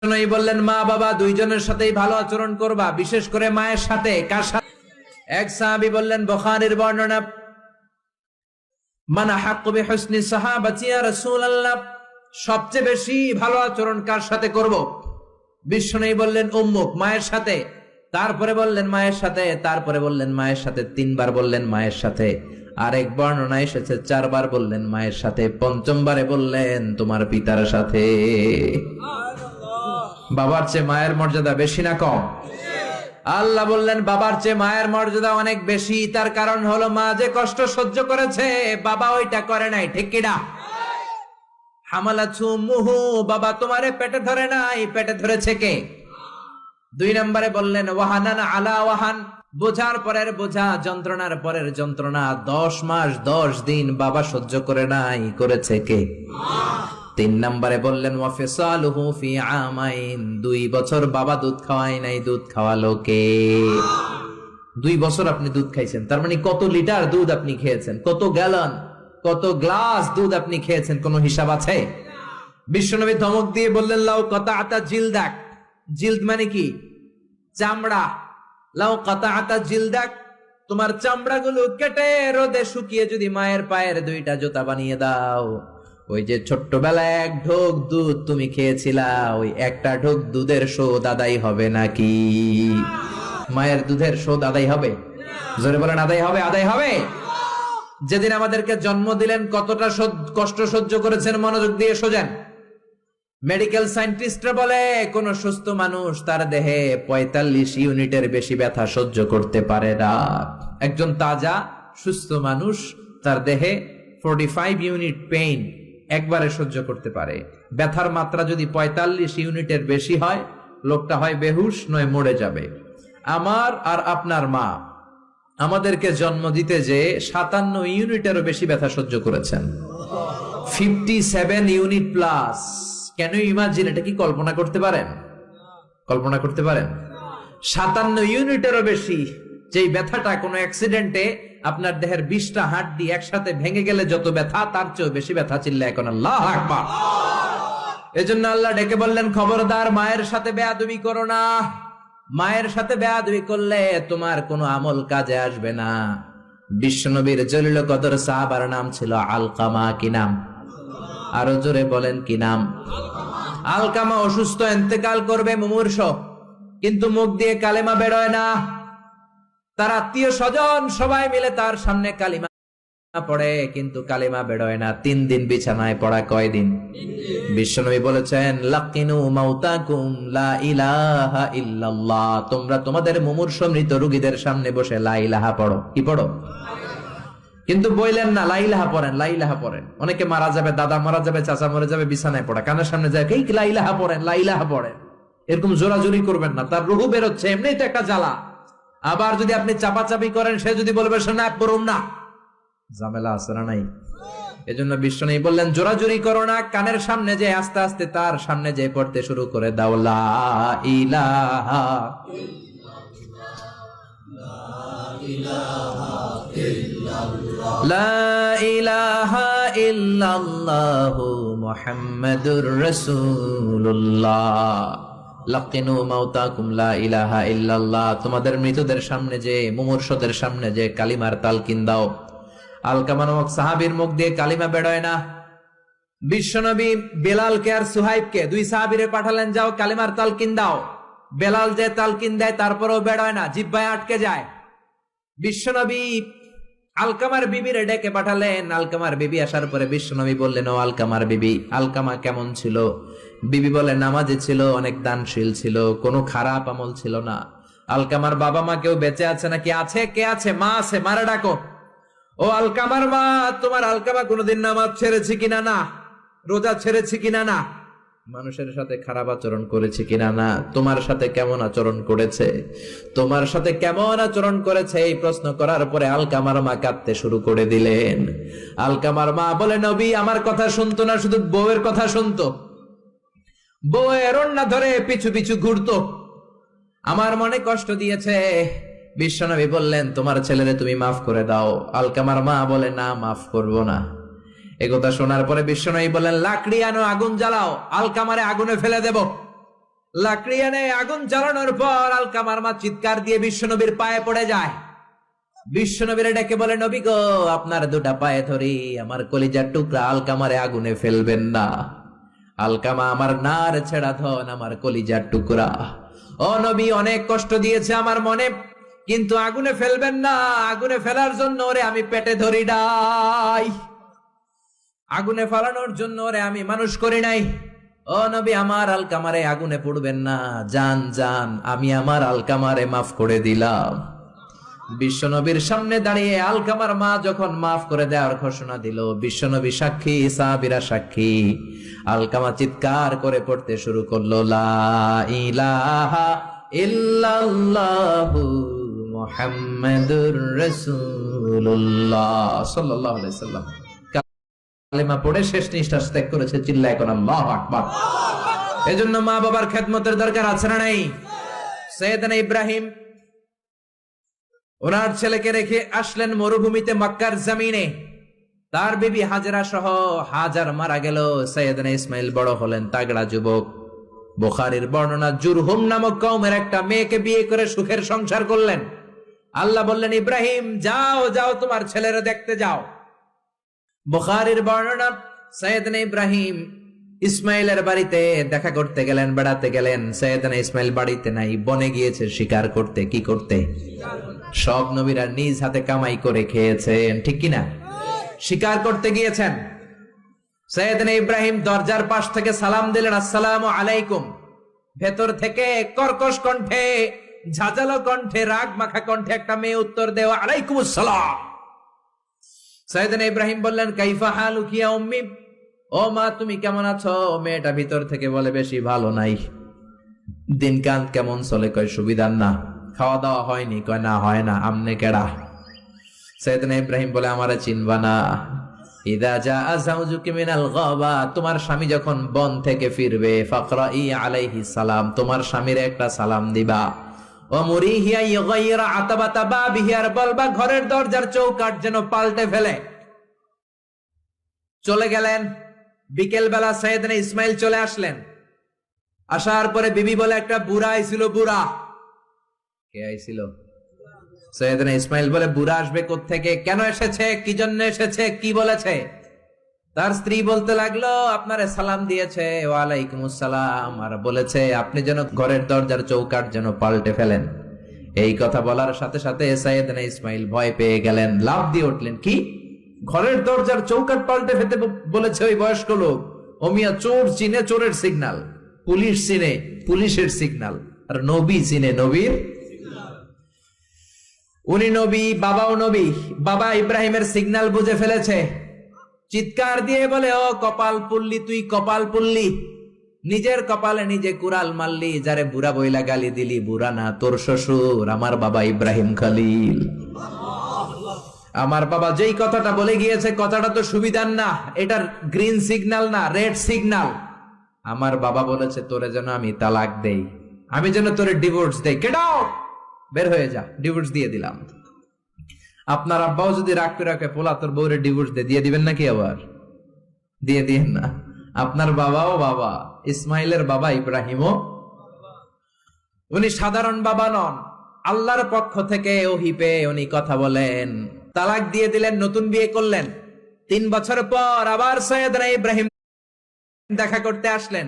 নবী বললেন মা বাবা দুইজনের সাথেই ভালো আচরণ করবা, বিশেষ করে মায়ের সাথে। কার সাথে? এক সাহাবী বললেন, বুখারীর বর্ণনা, মান আহাক্কু বিহুসনি সাহাবাতি ইয়া রাসূলুল্লাহ, সবচেয়ে বেশি ভালো আচরণ কার সাথে করব? বিশ্বনবী বললেন উম্মুক, মায়ের সাথে। তারপরে বললেন মায়ের সাথে, তারপরে বললেন মায়ের সাথে, তিনবার বললেন মায়ের সাথে। আরেক বর্ণনা এসেছে চারবার বললেন মায়ের সাথে, পঞ্চমবারে বললেন তোমার পিতার সাথে। বাবার চেয়ে মায়ের মর্যাদা বেশি না কম? আল্লাহ বললেন বাবার চেয়ে মায়ের মর্যাদা অনেক বেশি। তার কারণ হলো মা যে কষ্ট সহ্য করেছে বাবা ওইটা করে নাই, ঠিক কিনা? হামালাতহু উম্মুহু, বাবা তোমারে পেটে ধরে নাই, পেটে ধরেছে কে? দুই নম্বরে বললেন ওয়াহানান আলা ওয়াহান, বোঝার পরের বোঝা, যন্ত্রণার পরের যন্ত্রণা 10 মাস 10 দিন বাবা সহ্য করে নাই, করেছে কে? তিন নম্বরে বললেন ওয়াফিসালুহু ফি আমাইন, 2 বছর বাবা দুধ খাওয়ায় নাই, দুধ খাওয়ালো কে? 2 বছর আপনি দুধ খাইছেন, তার মানে কত লিটার দুধ আপনি খেয়েছেন, কত গ্যালন, কত গ্লাস দুধ আপনি খেয়েছেন, কোনো হিসাব আছে? বিশ্বনবী ধমক দিয়ে বললেন লাউ কাতাআতা জিলদাক, জিলদ মানে কি? চামড়া। লাউ কাতাআতা জিলদাক, তোমার চামড়াগুলো কেটে রোদে শুকিয়ে যদি মায়ের পায়ের 2টা জুতা বানিয়ে দাও, ওই যে ছোট্টবেলায় 1 ঢোক দুধ তুমি খেয়েছিলা, ওই একটা ঢোক দুধের শোধ আদায় হবে নাকি? মায়ের দুধের শোধ আদায় হবে? জোরে বলেন আদায় হবে? আদায় হবে। যেদিন আমাদেরকে জন্ম দিলেন কতটা কষ্ট সহ্য করেছেন, মনোযোগ দিয়ে শোনেন। মেডিকেল সায়েন্টিস্টরা বলে কোন সুস্থ মানুষ তার দেহে 45 ইউনিটের বেশি ব্যথা সহ্য করতে পারে না। একজন তাজা সুস্থ মানুষ তার দেহে 45 ইউনিট পেইন একবারে সহ্য করতে পারে। ব্যথার মাত্রা যদি 45 ইউনিটের বেশি হয়, লোকটা হয় বেহুশ নয় মরে যাবে। আমার আর আপনার মা আমাদেরকে জন্ম দিতে যে 57 ইউনিটেরও বেশি ব্যথা সহ্য করেছেন, 57 ইউনিট প্লাস। কেন ইমাজিন, এটা কি কল্পনা করতে পারেন? কল্পনা করতে পারেন? 57 ইউনিটেরও বেশি, যেই ব্যথাটা কোনো অ্যাক্সিডেন্টে আপনার দেহের 20টা হাড্ডি একসাথে ভেঙে গেলে যত ব্যথা, তার চেয়েও বেশি ব্যথা। চিল্লায় এখন আল্লাহু আকবার। এজন্য আল্লাহ ডেকে বললেন খবরদার মায়ের সাথে বেয়াদবি করো না। মায়ের সাথে বেয়াদবি করলে তোমার কোনো আমল কাজে আসবে না। বিশ্বনবীর জলিল কদর সাহাবার নাম ছিল আলকামা। কি নাম? আরো জোরে বলেন কি নাম? আলকামা অসুস্থ, ইন্তেকাল করবে, মুমূর্ষ, কিন্তু মুখ দিয়ে কালেমা বেরোয় না। তার আত্মীয় স্বজন সবাই মিলে তার সামনে কালিমা পড়ে, কিন্তু কালিমা বেরোয় না। 3 দিন বিছানায় পড়া। কয়দিন? বিশ্বনবী বলেছেন লাকিনু মাউতাকুম লা ইলাহা ইল্লাল্লাহ, তোমরা তোমাদের মুমূর্ষ মৃত রোগীদের সামনে বসে লা ইলাহা পড়ো। কি পড়ো? কিন্তু বললেন না লা ইলাহা পড়েন, লা ইলাহা পড়েন। অনেকে মারা যাবে, দাদা মারা যাবে, চাচা মরে যাবে, বিছানায় পড়া, কানের সামনে যায় এই লা ইলাহা পড়েন, লা ইলাহা পড়েন। এরকম জোরাজোরি করবেন না, তার রুহু বেরোচ্ছে, এমনিই তো একটা জ্বালা। আবার যদি আপনি চাপাচাপি করেন, সে যদি বলবে শোনা পড়ুন না, ঝামেলা আছে না নাই? এজন্য বিশ্বনবী বললেন জোরাজোরি করো না, কানের সামনে যে আস্তে আস্তে তার সামনে যে পড়তে শুরু করে দাও লা ইলাহা লা ইলাহা ইল্লাল্লাহু মুহাম্মাদুর রাসূলুল্লাহ। লাকিনু মাউতাকুম লা ইলাহা ইল্লাল্লাহ, তোমাদের মৃতদের সামনে যে, মুমূর্ষদের সামনে যে কালিমার তালকিন দাও। আলকামা নামক সাহাবীর মুখ দিয়ে কালিমা বেরোয় না। বিশ্বনবী বেলালকে আর সুহাইবকে, 2 সাহাবীরে পাঠালেন, যাও কালিমার তালকিন দাও। বেলাল যে তালকিন দেয় তারপরেও বেরোয় না, জিহ্বায় আটকে যায়। বিশ্বনবী আলকামার বিবিরে ডেকে পাঠালেন। আলকামার বিবি আসার পরে বিশ্বনবী বললেন ও আলকামার বিবি, আলকামা কেমন ছিল? বিবি বলে নামাজি ছিল, অনেক দানশীল ছিল, কোনো খারাপ আমল ছিল না। আলকামার বাবা মা কেউ বেঁচে আছে নাকি? আছে। কে আছে? মা আছে, মারে ডাকো। ও আলকামার মা, তোমার আলকামা কোনোদিন নামাজ ছেড়েছে কিনা? না। রোজা ছেড়েছে কিনা? না। মানুষের সাথে খারাপ আচরণ করেছে কিনা? না। তোমার সাথে কেমন আচরণ করেছে? তোমার সাথে কেমন আচরণ করেছে? এই প্রশ্ন করার পরে আলকামার মা কাঁদতে শুরু করে দিলেন। আলকামার মা বলে নবী আমার কথা শুনতো না, শুধু বউয়ের কথা শুনতো। বউয়ের ওড়না ধরে পিছু পিছু ঘুরতো, আমার মনে কষ্ট দিয়েছে। বিশ্বনবী বললেন তোমার ছেলেরে তুমি মাফ করে দাও। আলকামার মা বলে না, মাফ করব না। একথা শোনার পরে বিশ্বনবী বললেন লাকড়ি আনো, আগুন জ্বালাও, আলকামারে আগুনে ফেলে দেব। লাকড়ি এনে আগুন জ্বালানোর পর আলকামার মা চিৎকার দিয়ে বিশ্বনবীর পায়ে পড়ে যায়। বিশ্বনবীর ডেকে বলে, নবী গো, আপনার দুটা পায়ে ধরি, আমার কলিজার টুকরা আলকামারে আগুনে ফেলবেন না। আলকামা আমার নার ছেড়া ধন, আমার কলিজার টুকরা। ও নবী, অনেক কষ্ট দিয়েছে আমার মনে, কিন্তু আগুনে ফেলবেন না। আগুনে ফেলার জন্য ওরে আমি পেটে ধরি নাই, আগুনে ফেলানোর জন্য ওরে আমি মানুষ করি নাই। ও নবী, আমার আলকামারে আগুনে পড়বেন না। জান জান, আমি আমার আলকামারে মাফ করে দিলাম। বিশ্বনবীর সামনে দাঁড়িয়ে আলকামার মা যখন মাফ করে দেওয়ার ঘোষণা দিল, বিশ্বনবী সাক্ষী, সাহাবীরা সাক্ষী। আলকামা চিৎকার করে পড়তে শুরু করলো, লা ইলাহা ইল্লাল্লাহু মুহাম্মাদুর রাসূলুল্লাহ সাল্লাল্লাহু আলাইহি সাল্লাম। কালেমা পড়ে শেষ নিঃশ্বাস ত্যাগ করেছে। চিল্লায় কোন আল্লাহু আকবার। এজন্য মা বাবার খেদমতের দরকার আছে না নাই? সাইয়েদনা ইব্রাহিম ওনার ছেলেকে রেখে আসলেন মরুভূমিতে, মক্কার জমিনে। তার বিবি হাজরা সহ হাজার মারা গেল। সাইয়েদনা ইসমাইল বড় হলেন, তাগড়া যুবক। বুখারীর বর্ণনা, জুরহুম নামক কওমের একটা মেয়েকে বিয়ে করে সুখের সংসার করলেন। আল্লাহ বললেন, ইব্রাহিম যাও যাও, তোমার ছেলেরা দেখতে যাও। বুখারীর বর্ণনা, সাইয়েদনা ইব্রাহিম ইসমাইলের বাড়িতে দেখা করতে গেলেন, বেড়াতে গেলেন। সাইয়েদনা ইসমাইল বাড়িতে নাই, বনে গিয়েছে শিকার করতে। কি করতে? সব নবীরা নিজ হাতে কামাই করে খেয়েছেন, ঠিক কিনা? শিকার করতে গিয়েছেন। সাইয়েদনা ইব্রাহিম দরজার পাশ থেকে সালাম দিলেন, আসসালামু আলাইকুম। ভেতর থেকে কর্কশ কণ্ঠে, ঝাঁঝালো কণ্ঠে, রাগ মাখা কণ্ঠে একটা মেয়ে উত্তর দেওয়া, আলাইকুমুস সালাম। সাইয়েদনা ইব্রাহিম বললেন, কাইফা হালুকি ইয়া উম্মি, ও মা তুমি কেমন আছো? মেয়েটা ভিতর থেকে বলে, বেশি ভালো নাই। দিনকাল কেমন চলে? কয় সুবিধার না। খাওয়া দাওয়া হয়নি? কয় না, হয় না। আমনে কেডা? সাইয়েদনা ইব্রাহিম বলে, আমারে চিনবা না? ইদা জাআ যাওজুকি মিনাল গাবা, তোমার স্বামী যখন বন থেকে ফিরবে, ফাকরাই আলাইহিস সালাম, তোমার স্বামীর একটা সালাম দিবা। ওয়া মুরিহি ইয়াগাইরা আতাবাতা বাবিহি, আর বলবা ঘরের দরজার চৌকাঠ যেন পাল্টে ফেলে। চলে গেলেন। বিকেল বেলা সাইয়েদনা ইসমাইল চলে আসলেন। আসার পরে বিবি বলে, একটা বুড়া আইছিল। বুড়া কে আইছিল? সাইয়েদনা ইসমাইল বলে, বুড়া আসবে কোত্থেকে? কেন এসেছে? কি জন্য এসেছে? কি বলেছে? তার স্ত্রী বলতে লাগলো, আপনারে সালাম দিয়েছে। ওয়ালাইকুমুস সালাম, আর বলেছে আপনি যেন ঘরের দরজার চৌকাঠ যেন পাল্টে ফেলেন। এই কথা বলার সাথে সাথে সাইয়েদনা ইসমাইল ভয় পেয়ে গেলেন, লাফ দিয়ে উঠলেন। কি? ঘরের দরজার চৌকাঠ পাল্টে ফেলতে বলেছে ওই বয়স্ক লোক? ওমিয়া, চোর চিনে চোরের সিগন্যাল, পুলিশ চিনে পুলিশের সিগন্যাল, আর নবী চিনে নবীর। উনি নবী, বাবাও নবী। বাবা ইব্রাহিমের সিগন্যাল বুঝে ফেলেছে। চিৎকার দিয়ে বলে, ও কপাল পুল্লি, তুই কপাল পুল্লি, নিজের কপালে নিজে কুড়াল মারলি। যারে বুড়া বইলা গালি দিলি, বুড়া না, তোর শ্বশুর আমার বাবা ইব্রাহিম খলিল। আমার বাবা যেই কথাটা বলে গিয়েছে, কথাটা তো সুবিধার না, এটার গ্রিন সিগন্যাল না, রেড সিগন্যাল। আমার বাবা বলেছে তোরে যেন আমি তালাক দেই, আমি যেন তোরে ডিভোর্স দেই। গেট আউট, বের হয়ে যা। ডিভোর্স দিয়ে দিলাম। আপনার আব্বাও যদি রাগ করে রাখে, পোলা তোর বউরে ডিভোর্স দিয়ে দিবেন নাকি? আবার দিয়ে দিয়েন না। আপনার বাবাও বাবা, ইসমাইলের বাবা ইব্রাহিমও। উনি সাধারণ বাবা নন, আল্লাহর পক্ষ থেকে ওহী পেয়ে উনি কথা বলেন। তালাক দিয়ে দিলেন, নতুন বিয়ে করলেন। 3 বছর পর আবার সাইয়েদনা ইব্রাহিম দেখা করতে আসলেন।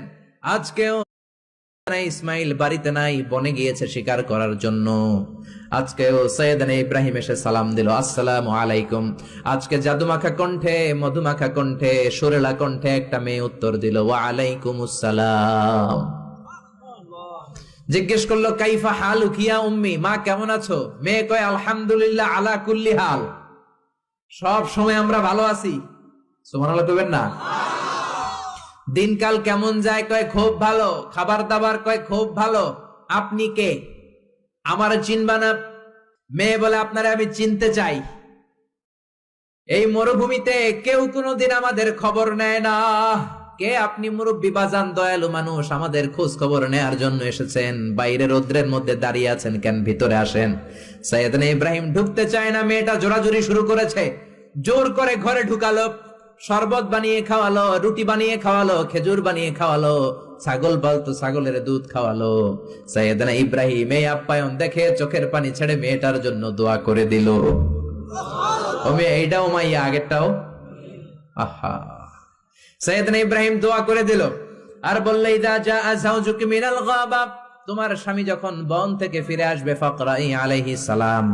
আজকেও ইসমাইল বাড়িতে নাই, বনে গিয়েছে শিকার করার জন্য। আজকেও সাইয়েদনা ইব্রাহিম এসে সালাম দিল, আসসালামু আলাইকুম। আজকে জাদুমাখা কণ্ঠে, মধুমাখা কণ্ঠে, সুরেলা কণ্ঠে একটা মেয়ে উত্তর দিল, ওয়া আলাইকুমুস সালাম। জিজ্ঞেস করলো, কাইফা হালুকি ইয়া উম্মি, মা কেমন আছো? মেয়ে কয়, আলহামদুলিল্লাহ আলা কুল্লি হাল, সব সময় আমরা ভালো আছি। সুবহানাল্লাহ কইবেন না? দিনকাল কেমন যায়? কয় খুব ভালো। খাবার দাবার? কয় খুব ভালো। আপনি কে? আমারে চিনবা না? মেয়ে বলে, আপনারে আমি চিনতে চাই। এই মরুভূমিতে কেউ কোনোদিন আমাদের খবর নেয় না। কে আপনি? মুরব্বী বাজান, দয়ালু মানুষ, আমাদের খোঁজ খবর নেয়ার জন্য এসেছেন? বাইরে রোদ্রের মধ্যে দাঁড়িয়ে আছেন কেন? ভিতরে আসেন। সাইয়েদনা ইব্রাহিম ঢুকতে চায় না, মেয়েটা জোরাজুরি শুরু করেছে। জোর করে ঘরে ঢুকালো, শরবত বানিয়ে খাওয়ালো, রুটি বানিয়ে খাওয়ালো, খেজুর বানিয়ে খাওয়ালো। ছাগল পালতো, ছাগলের দুধ খাওয়ালো। সাইয়েদনা ইব্রাহিম এই আপ্যায়ন দেখে চোখের পানি ছেড়ে মেয়েটার জন্য দোয়া করে দিল। ও মেয়ে, এইটাও মাইয়া, আগেরটাও। আহা, সাইয়েদনা ইব্রাহিম দোয়া করে দিল আর বললে, ইদা জাআ যাওজুকি মিনাল গাবা, তোমার স্বামী যখন বন থেকে ফিরে আসবে, ফাকরাই আলাইহিস সালাম,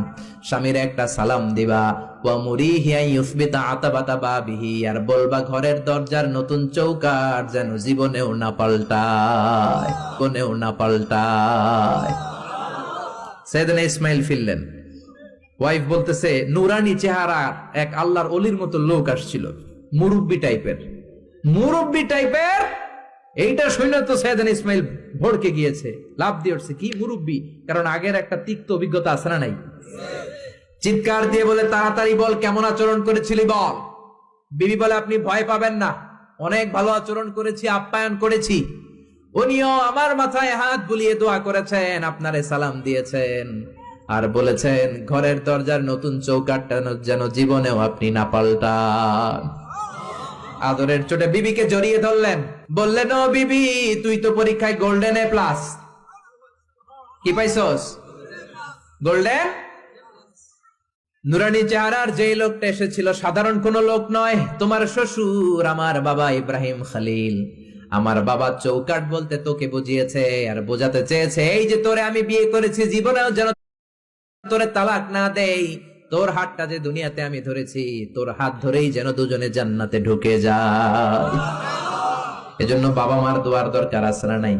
স্বামীর একটা সালাম দিবা। ওয়া মুরিহি আন ইউসবিতা আতাবাতা বাবিহি, আর বলবা ঘরের দরজার নতুন চৌকাঠ যেন জীবনেও না পাল্টায়, জীবনেও না পাল্টায়। সাইয়েদনা ইসমাইল ফিরলেন। ওয়াইফ বলতেছে, নুরানি চেহারা এক আল্লাহর ওলির মতো লোক আসছিল, মুরব্বি টাইপের, মুরব্বি টাইপের। এইটা শুনে তো সাইয়েদনা ইসমাইল ভড়কে গিয়েছে, লাভ দিয়ে উঠছে, কি মুরব্বি? কারণ আগের একটা তিক্ত অভিজ্ঞতা আছে না নাই? চিৎকার দিয়ে বলে, তাড়াতাড়ি বল, কেমন আচরণ করেছিলি বল। বিবি বলে, আপনি ভয় পাবেন না, অনেক ভালো আচরণ করেছি, আপ্যায়ন করেছি। উনিও আমার মাথায় হাত বুলিয়ে দোয়া করেছেন, আপনারে সালাম দিয়েছেন, আর বলেছেন ঘরের দরজার নতুন চৌকাঠটা যেন জীবনেও আপনি না পাল্টান। আদরের চোটে বিবিকে জড়িয়ে ধরলেন, বললেন, ও বিবি, তুই তো পরীক্ষায় গোল্ডেন এ প্লাস। কি পাইছস? গোল্ডেন। নুরানি চেহারার যেই লোকটা এসেছিল সাধারণ কোন লোক নয়, তোমার শ্বশুর, আমার বাবা ইব্রাহিম খলিল। আমার বাবা চৌকাঠ বলতে তোকে বুঝিয়েছে আর বোঝাতে চেয়েছে, এই যে তোরে আমি বিয়ে করেছি, জীবনেও যেন তোরে তালাক না দেই, তোর হাতটা যে দুনিয়াতে আমি ধরেছি, তোর হাত ধরেই যেন দুজনে জান্নাতে ঢুকে যায়। এজন্য বাবা মার দোয়ার দরকার আছে না নাই?